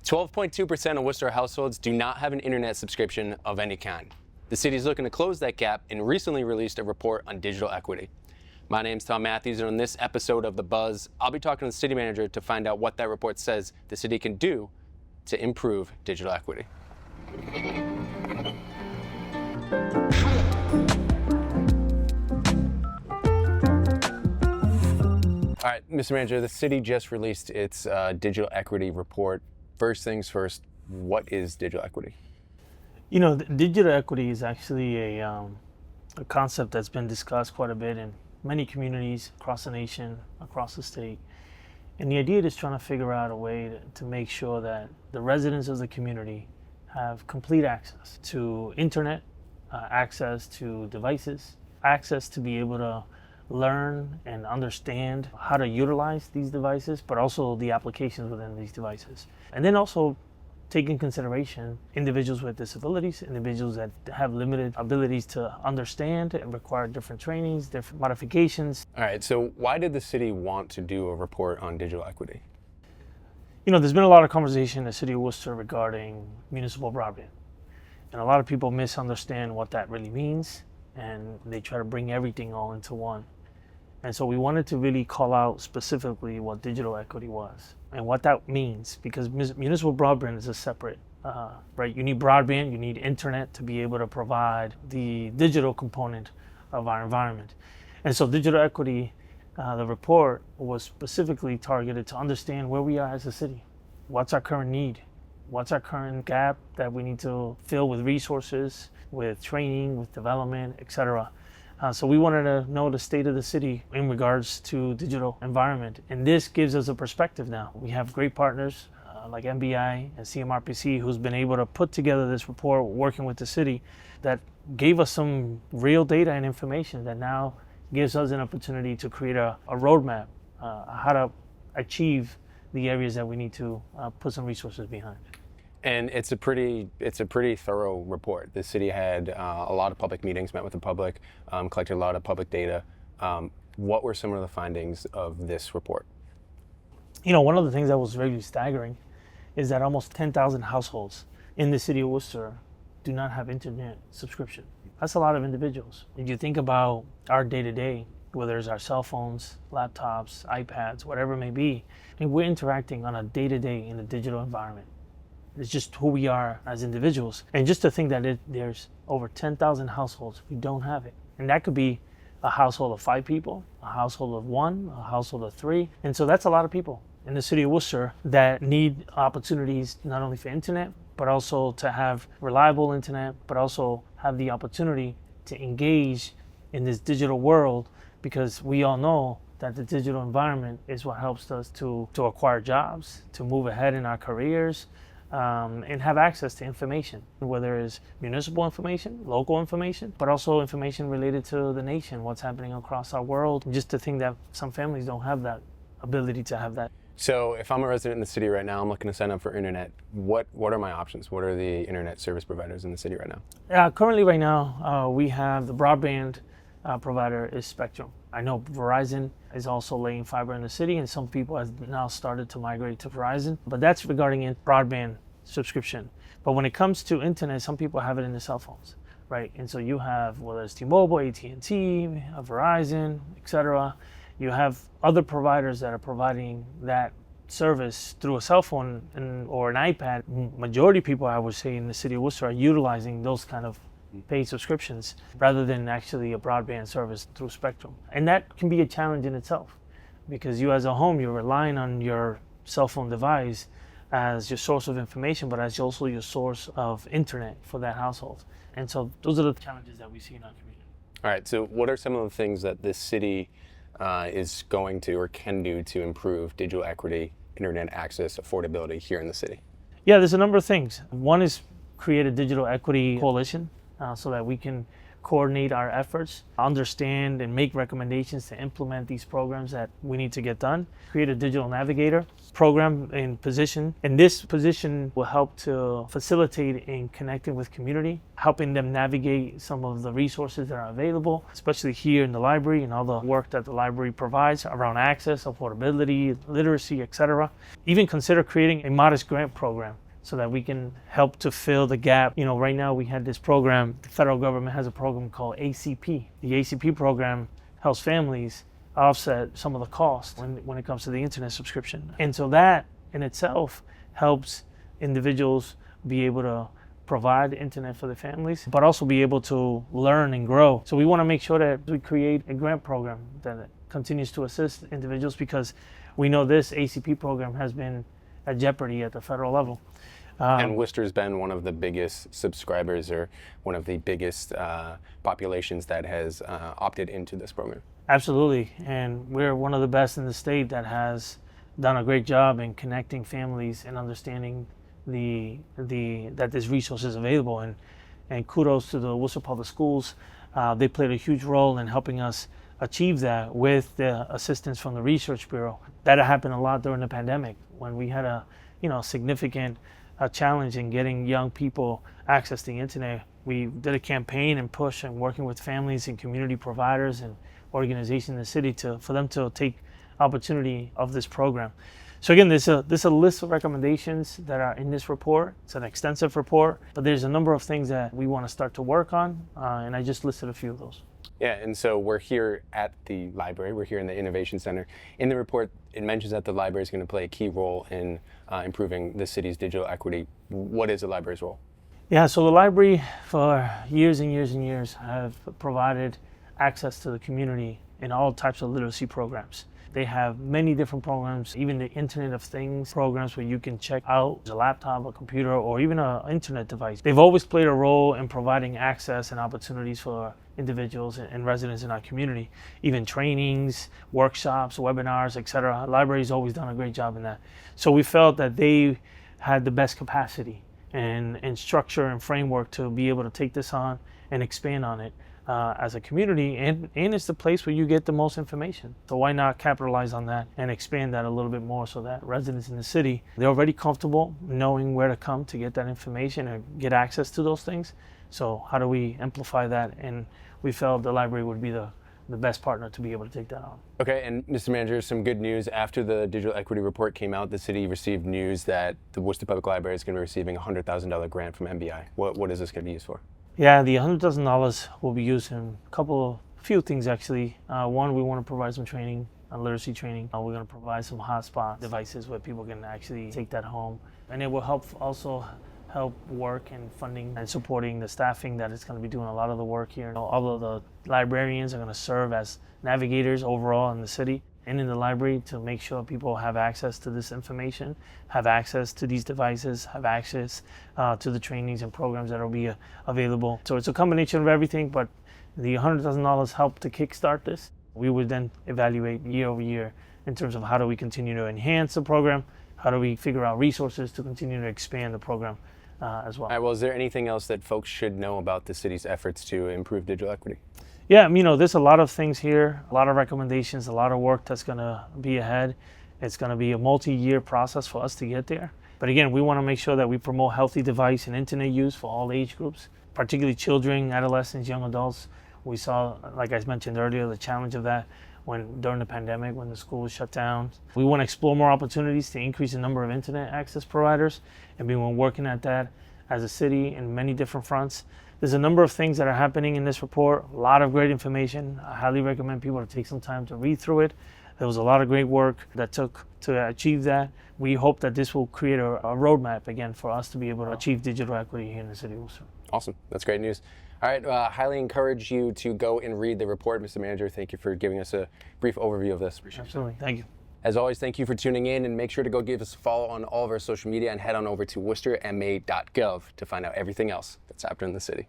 12.2% of Worcester households do not have an internet subscription of any kind. The city is looking to close that gap and recently released a report on digital equity. My name's Tom Matthews, and on this episode of The Buzz, I'll be talking to the city manager to find out what that report says the city can do to improve digital equity. All right, Mr. Manager, the city just released its digital equity report. First things first, what is digital equity? You know, digital equity is actually a concept that's been discussed quite a bit in many communities across the nation, across the state. And the idea is trying to figure out a way to make sure that the residents of the community have complete access to internet, access to devices, access to be able to learn and understand how to utilize these devices, but also the applications within these devices. And then also take in consideration individuals with disabilities, individuals that have limited abilities to understand and require different trainings, different modifications. All right, so why did the city want to do a report on digital equity? You know, there's been a lot of conversation in the city of Worcester regarding municipal broadband. And a lot of people misunderstand what that really means, and they try to bring everything all into one. And so we wanted to really call out specifically what digital equity was and what that means, because municipal broadband is a separate, right? You need broadband, you need internet to be able to provide the digital component of our environment. And so digital equity, the report was specifically targeted to understand where we are as a city. What's our current need? What's our current gap that we need to fill with resources, with training, with development, etc. So we wanted to know the state of the city in regards to digital environment. And this gives us a perspective now. We have great partners like MBI and CMRPC who's been able to put together this report working with the city that gave us some real data and information that now gives us an opportunity to create a roadmap, how to achieve the areas that we need to put some resources behind. And it's a pretty thorough report. The city had a lot of public meetings, met with the public, collected a lot of public data. What were some of the findings of this report? You know, one of the things that was really staggering is that almost 10,000 households in the city of Worcester do not have internet subscription. That's a lot of individuals. If you think about our day-to-day, whether it's our cell phones, laptops, iPads, whatever it may be, and we're interacting on a day-to-day in a digital environment. It's just who we are as individuals. And just to think that there's over 10,000 households who don't have it. And that could be a household of 5 people, a household of 1, a household of 3. And so that's a lot of people in the city of Worcester that need opportunities not only for internet, but also to have reliable internet, but also have the opportunity to engage in this digital world, because we all know that the digital environment is what helps us to acquire jobs, to move ahead in our careers, and have access to information, whether it's municipal information, local information, but also information related to the nation, what's happening across our world. Just to think that some families don't have that ability to have that. So if I'm a resident in the city right now, I'm looking to sign up for internet, what are my options? What are the internet service providers in the city right now? Currently right now, we have the broadband provider is Spectrum. I know Verizon is also laying fiber in the city, and some people have now started to migrate to Verizon, but that's regarding broadband subscription. But when it comes to internet, some people have it in their cell phones, right? And so you have, whether it's T-Mobile, AT&T, Verizon, etc. You have other providers that are providing that service through a cell phone or an iPad. Majority of people, I would say, in the city of Worcester are utilizing those kind of paid subscriptions rather than actually a broadband service through Spectrum. And that can be a challenge in itself, because you as a home, you're relying on your cell phone device as your source of information, but as also your source of internet for that household. And so those are the challenges that we see in our community. All right, so what are some of the things that this city is going to or can do to improve digital equity, internet access, affordability here in the city? Yeah, there's a number of things. One is create a digital equity coalition so that we can coordinate our efforts, understand and make recommendations to implement these programs that we need to get done. Create a digital navigator program in position. And this position will help to facilitate in connecting with community, helping them navigate some of the resources that are available, especially here in the library and all the work that the library provides around access, affordability, literacy, etc. Even consider creating a modest grant program so that we can help to fill the gap. Right now we had this program, the federal government has a program called ACP. The ACP program helps families offset some of the costs when it comes to the internet subscription. And so that in itself helps individuals be able to provide internet for their families, but also be able to learn and grow. So we want to make sure that we create a grant program that continues to assist individuals, because we know this ACP program has been at jeopardy at the federal level. And Worcester's been one of the biggest subscribers, or one of the biggest populations that has opted into this program. Absolutely, and we're one of the best in the state that has done a great job in connecting families and understanding that this resource is available. And kudos to the Worcester Public Schools. They played a huge role in helping us achieve that with the assistance from the Research Bureau. That happened a lot during the pandemic when we had a significant challenge in getting young people access to the internet. We did a campaign and push and working with families and community providers and organizations in the city for them to take opportunity of this program. So again, there's a list of recommendations that are in this report. It's an extensive report, but there's a number of things that we want to start to work on, and I just listed a few of those. Yeah, and so we're here at the library. We're here in the Innovation Center. In the report, it mentions that the library is going to play a key role in improving the city's digital equity. What is the library's role? Yeah, so the library for years and years and years have provided access to the community in all types of literacy programs. They have many different programs, even the Internet of Things programs where you can check out a laptop, a computer, or even an internet device. They've always played a role in providing access and opportunities for individuals and residents in our community, even trainings, workshops, webinars, etc. The library's always done a great job in that. So we felt that they had the best capacity and structure and framework to be able to take this on and expand on it as a community, and it's the place where you get the most information. So why not capitalize on that and expand that a little bit more so that residents in the city, they're already comfortable knowing where to come to get that information or get access to those things. So how do we amplify that? And we felt the library would be the best partner to be able to take that on. Okay, and Mr. Manager, some good news. After the digital equity report came out, the city received news that the Worcester Public Library is going to be receiving a $100,000 grant from MBI. What is this going to be used for? Yeah, the $100,000 will be used in few things actually. One, we want to provide some training, literacy training. We're going to provide some hotspot devices where people can actually take that home. And it will also help work and funding and supporting the staffing that is going to be doing a lot of the work here. All of the librarians are going to serve as navigators overall in the city and in the library to make sure people have access to this information, have access to these devices, have access to the trainings and programs that will be available. So it's a combination of everything, but the $100,000 helped to kickstart this. We would then evaluate year over year in terms of how do we continue to enhance the program, how do we figure out resources to continue to expand the program as well. All right, well, is there anything else that folks should know about the city's efforts to improve digital equity? Yeah, there's a lot of things here, a lot of recommendations, a lot of work that's going to be ahead. It's going to be a multi-year process for us to get there. But again, we want to make sure that we promote healthy device and internet use for all age groups, particularly children, adolescents, young adults. We saw, like I mentioned earlier, the challenge of that during the pandemic when the school was shut down. We want to explore more opportunities to increase the number of internet access providers, and we've been working at that as a city in many different fronts. There's a number of things that are happening in this report, a lot of great information. I highly recommend people to take some time to read through it. There was a lot of great work that took to achieve that. We hope that this will create a roadmap again for us to be able to achieve digital equity here in the city of Worcester. Awesome, that's great news. All right, highly encourage you to go and read the report, Mr. Manager. Thank you for giving us a brief overview of this. Absolutely, thank you. As always, thank you for tuning in, and make sure to go give us a follow on all of our social media and head on over to worcesterma.gov to find out everything else that's happening in the city.